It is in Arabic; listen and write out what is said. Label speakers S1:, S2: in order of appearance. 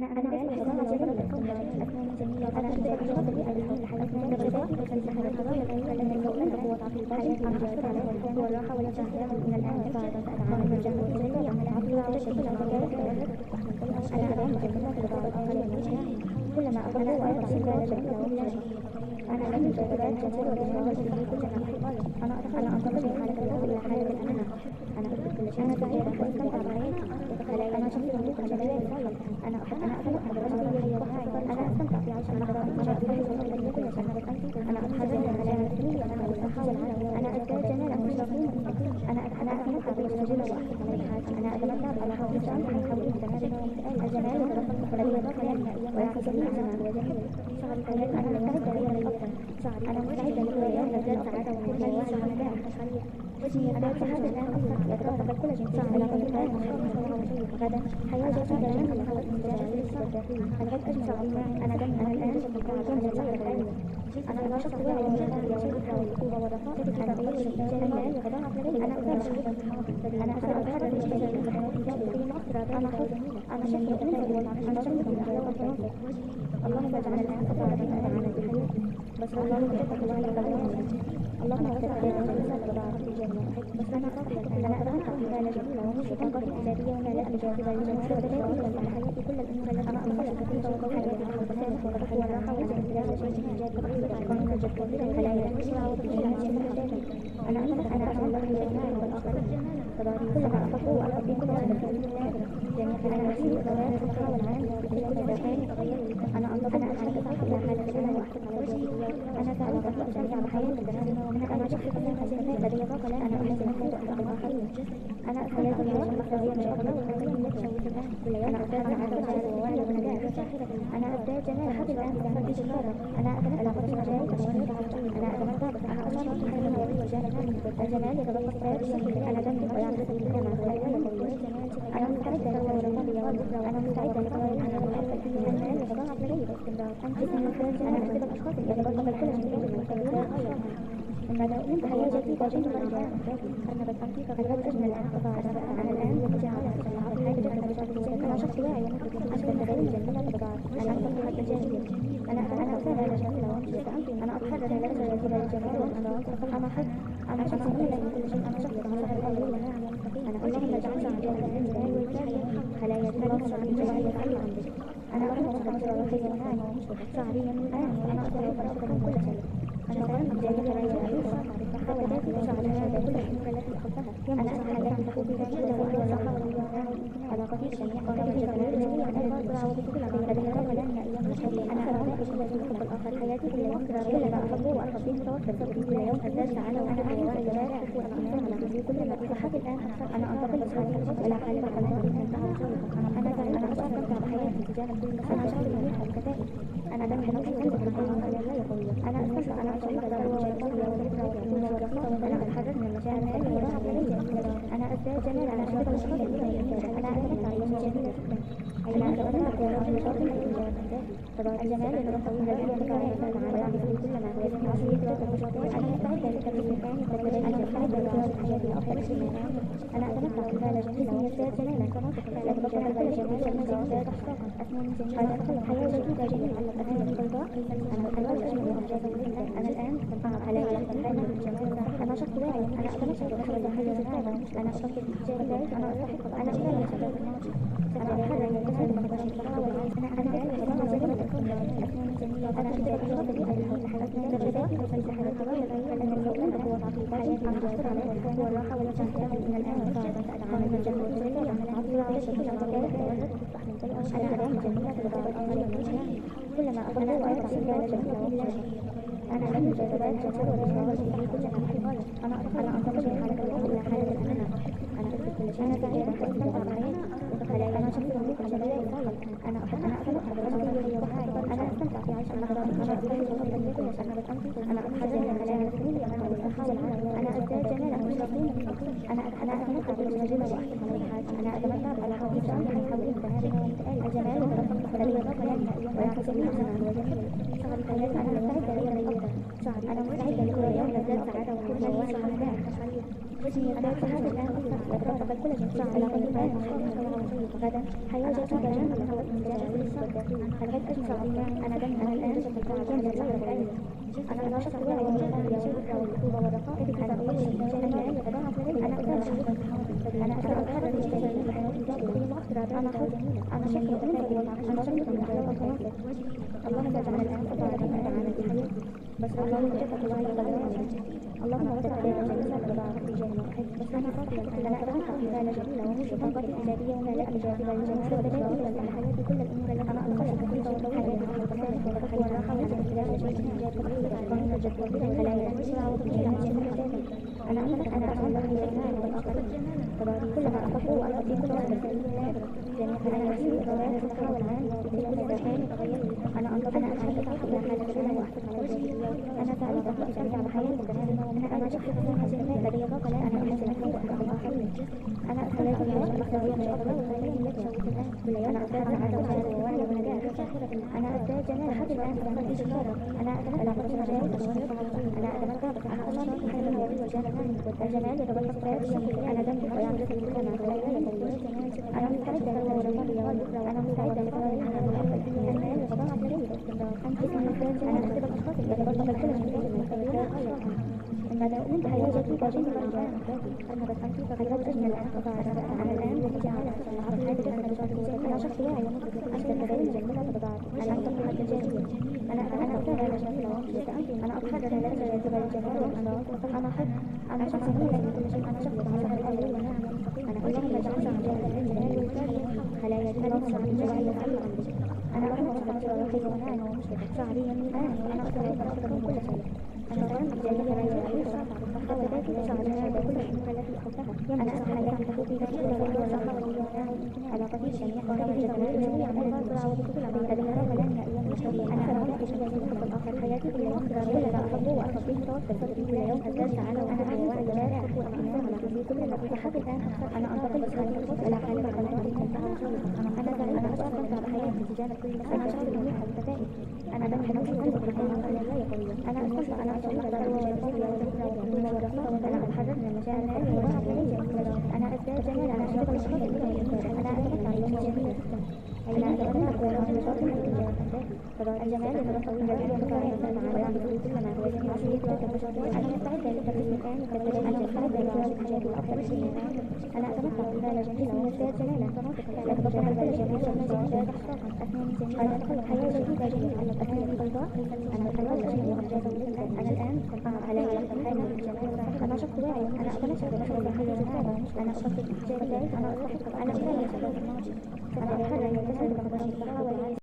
S1: أنا أسمع صداقة جميلة أسنان جميلة أنا أشتري شغل أسنان بيضاء تنسحب القضايا الأولى من المؤمن هو تعطي حياة أحصل على هو الراحة والجهل من الآن بعد أتعامل مع الجهل الجميع من عطلة وشكل أنا أدام جميلة في بعض الأحيان كلما أقرأ وأقرأ سلالة جميلة أنا أحب الجذبات جمال والإجمال في كل ناحية أنا أنتقل من حالة الروح إلى حالة الأنا أنا أحب كل شيء أنا سعيدة وأستمتع بحياتي أنا شخص يملك الجمال الخالق أنا أتمتع بالرجل أنا أستمتع في عيش اللحظات المشاهدة في كل شيء أنا أتحرك على نفسي أنا أحاول أنا أزداد جمالا مشرفين أنا أتمتع بالرجل أنا أتمتع على حول الشمس من حول الجمال الجمال يتدفق ويحسسني أنا وجميل أنا مستعدة أنا مستعدة لكل يوم نزداد سعادة ومجال ونجاح وجهي أداة هذا الآن يترافق كل جنس على طريقة غدا حياة جديدة جميلة من جانب الداخلي الغد أجمل عظيم أنا دم أنا الآن كنت سعيدة أنا شخص واعي ومشاهد يشوف القوة والرخاء أنا أعيش جميل أنا أنا أتحرك أنا حر أنا شكل أنا شكل اللهم اجعل الآن صفاتي أنا على الحياة بس الله يجزاك الله يقبلني اللهم اغفر علينا جميعا وبارك في الجنة بس أنا أنا أتمتع بحالة جميلة وموسيقى إيجابية ومليئة بالجاذبية والجمال في الحياة كل الأمور التي أنا أنصح كثيرا وحياتي والبساطة والرخاء والراحة والانتباه وشيء إيجابي ومن الجدوى الخلايا المسرعة وكلها شيء محتاجة أنا أسأل الله الجمال والآخرين كلما أخذه وأخذ كل شيء جميع أنا أحيي الأدوات وأحاول عنه في كل مكان أنا أنتظر إلى حالة الأنا وأحكم على وجهي أنا سعيدة وأستمتع بحياتي أنا شخص لدي طاقة لا أنا أحس نفسي وأحب الآخرين أنا حياتي عيش مختلفة من أفضل أنا أزداد سعادة وسعادة ووعي ونجاح أنا أزداد جمال حتى الآن بتحدي جسارة أنا أتمتع بمجال أنا أتمتع بأعمال الحياة والجانب الجمال يتضمن حياتي أنا دمي ويعكس الكلمة أنا مستعدة للرجل أنا مستعدة لقرار أنا أحب المال يتضاعف لدي باستمرار أنا أحب الأشخاص الذين يتضمن كل شيء إن أنت حياة جديدة جدا أنا بستمتع بغير أجمل الآن أنا الآن ومجاعدة أنا شخص واعي أشبه تغيير جميلة بضاعة أنا أنتقل حتى الجاهلية أنا أتابع الجميلة أنا أتحرر للرجل الجمال والأمراض أنا شخص مميز من كل شيء أنا شخص على الأول أنا اللهم اجعلنا عندنا الجمال والكامل خلايا الموت عن جمال عندك أنا أحب التفكير والخير والعالم شعري من الآن أنا أقدر أفكر كل شيء أنا فعلا جميلة رأيها حاولت شعر هذا كل الأمور التي أحبها أنا أسعى لك بحبي جميلة والصحة والإيمان علاقتي جميع قضايا جميلة أنا أقرأ وبكل لدي طاقة لن أنا أرى بشدة حب الآخر حياتي كل يوم كلما أحبه وأخبيه متوفر كل يوم أزداد سعادة وأنا حيوان الجبارة والأمان كل ما صحتي الآن أكثر أنا أنتقل إلى حالة القلب أنا أستمتع بحياتي تجاه كل أنا شخص منيح الكفائي أنا دم نفسي أنزل بالقوة لا يقوي أنا أستمتع أنا أشعر بالقوة والفضل والذكرى والرخاء أنا أتحرك من المشاعر العلمية وراء علي أنا أزداد جمال أنا أحب الأشخاص أنا أتمتع بيوم جميلة جدا أنا أتمتع بيوم نشاط الجمال يترفع هذه الكائنات ويعمل في كل ما هو يجب عصير أنا مستعدة لتغيير الثاني أنا مستعدة لتغيير حياتي أفضل شيء أنا أتمتع بحالة جميلة ويزداد جمالا يتبقى هذا الجمال ويزداد أحقاقا أثناء جميلة حياة جديدة جميلة أثناء البيضاء أنا الحلوى الأجمل والأمجاد جدا أنا الآن علي الحياة بالجمال أنا شخص واعي أنا أتمتع بحالة حياة هذا أنا شخص جيد أنا أستحق أنا أستاهل شباب الماضي أنا أتحرى يتسلم أنا أتحرى جميلة أنا أجد الأشخاص أثناء نجداتي وسيسحب القضايا أن المؤمن هو تعطي حياتي أنا أحصل على هو الراحة والجهل من الآن بعد أتعامل مع الجهل الجميلة عطي عيش أنا أدام جميلة في بعض الأمور كلما أقرأ وأقرأ سلالة جميلة أنا أحب الجذبات جمال والإجمال في كل ناحية أنا أنتقل من حالة الروح إلى حالة الأنا أنا أحب كل شيء أنا سعيدة وأستمتع بحياتي أنا شخص يملك الجمال الخالق أنا أتمتع بالرجل أنا أستمتع في عيش اللحظات المشاهدة أنا أتحرك من مجال السنين وأحاول أنا أزداد جمالا مشرفين أنا أتمتع بالرجل وأحكم على الحاجة أنا أتمتع بعلاقات الشعب من حول الجمال والذي يتطلع ويعكسني أنا وجميل أنا مستعدة لكل يوم نزداد سعادة ووعي ونجاح وجهي أداة هذا الآن يترافق كل جنس على طريقة غدا حياة جديدة جميلة من جانب الداخلي. الغد أجمل الأيام. أنا دم. أنا الآن كامل الغير. أنا نشط واعي اليوم والرطوبة والرقائق. أنا أقدر الجمال يتضاعف لدي. أنا أقدر أنا أتحرك بشكل بحياة الجاد. أنا حر. أنا شكل أنثى. أنا شكل من الحياة الخاصة. اللهم اجعل الآن قطعة من عمل الحياة. بس اللهم اتفق الله وقدره. اللهم اغفر علينا جميعا وبارك في جنة. بس أنا خاطئة. أنا أتوقع مثال جميلة ومش طاقتي إيجابية وملأ جاذبة للجمال وبدأت في حياتي كل الأمور التي أنا أقدر خفيفة وطويلة والبساطة والتقوى والراحة والامتلاك شيء إيجابي وقائمة جدوى خلايا بسرعة وطويلة أنا أملك أن أفعل له الجمال والآخرين. كلما أخذه وأعطي كل واحد جميع حياتي وغيرت أحاول عنه في كل مكان يتغير. أنا أستطيع أن أتحقق إلى حالة الأولى وأحقق على الجدية. أنا سعيدة وأستمتع بحياتي. أنا شخص لدي طاقة لا أنا أحس نفسي وأحقق الآخرين. أنا أتحلى بالحياة المحتوية من الأفضل والخيرية التي أشوفها كل يوم. أنا أزداد عادة ووعي ونجاح. أنا أزداد جمال لحد الآن أفضل في شطارة. أنا أتمتع بمجال التصوير. أنا أتمتع بأعمال الحياة والجمال. الجمال يتغير فرديا. أنا دمي ويعمل في المجتمع خلايا يتغير. أنا مستعدة للرياضة. أنا مستعدة لقرار الجمال يتضاعف لدي باستمرار. أنت أنا أحب الأشخاص الذين يتبطل كل شيء بعد أن حياتي جميلة الآن. أنا بس أنت فقد أجمل الآن قطعت. أنا الآن التي على أنا شخص واعي ومدرك. أنت تبين جميلة تضاعف. أنا أنتقل الجاهلية. أنا أتابع جميلة ومشرفة. أنا أتحرك لا تجاذب الجمال والأنوار. أنا حر. أنا شخص مولد كل شيء. أنا شخص على الأرض والنعم. أنا اللهم اجعل جمال الجمال والكرم خلايا اللهم اجعل جمال العلم. أنا أحب الخطر والحيوانات ومشرفة. شعري يمينان. أنا أقدر من كل شيء. أنا أتمنى الجميع يعيش وذلك شعري هذا كل الأمور التي أحبها. أنا أسعى لك بحبي ذلك والصحة والإيمان على قدير جميع قرارات الجمال جميع أمور القرى وكل الذي يرى لن أيام مشتري. أنا أرى في شيء يحب الآخر حياتي كل يوم كل ما أحبه وأحبه متوسط صدري كل يوم أزداد سعادة وأنا أعيش وأتبارع وأنا في كل الذي لحد الآن أنا أنتقل بهذه الخطوة إلى حالة قلبي. أنا أستمتع بحياتي تجاه كل شيء. أنا أشعر بمنح الكفائي. أنا دم حنوتي كل بالحياة الغاية قوية. أنا أستمتع. أنا أشعر بالثروة والفضل والذكرى والعلوم والرخاء. أنا أتحرك من المشاعر العالية وراء لدي. أنا أزداد جمال. أنا أحب الأشخاص الأخرى. أنا أتمتع بيوم جميلة جدا. أنا أتمتع بنشاط الاتجاه الجمال يترقب جميع المكائن على كل ما هو جميل. أنا مستعدة للتدريب الآن والتدريب. أنا مستعدة لجواز الحياة وأكثر شيء الآن. أنا أتمتع بحالة جميلة وأزداد جمالا. يتبقى كل جميل ومزيد أسناني جميلة. الحياة جديدة جميلة. أسناني بيضاء. أنا الحياة جميلة وأجازة. أنا الآن علي الحياة الجمال. أنا شخص واعي. أنا أتمتع بمشروع الحياة. أنا أشخص إيجابي. أنا أستحق. أنا أحاول أنا أتحرك وأتسلل بقدرات الصحة والعافية.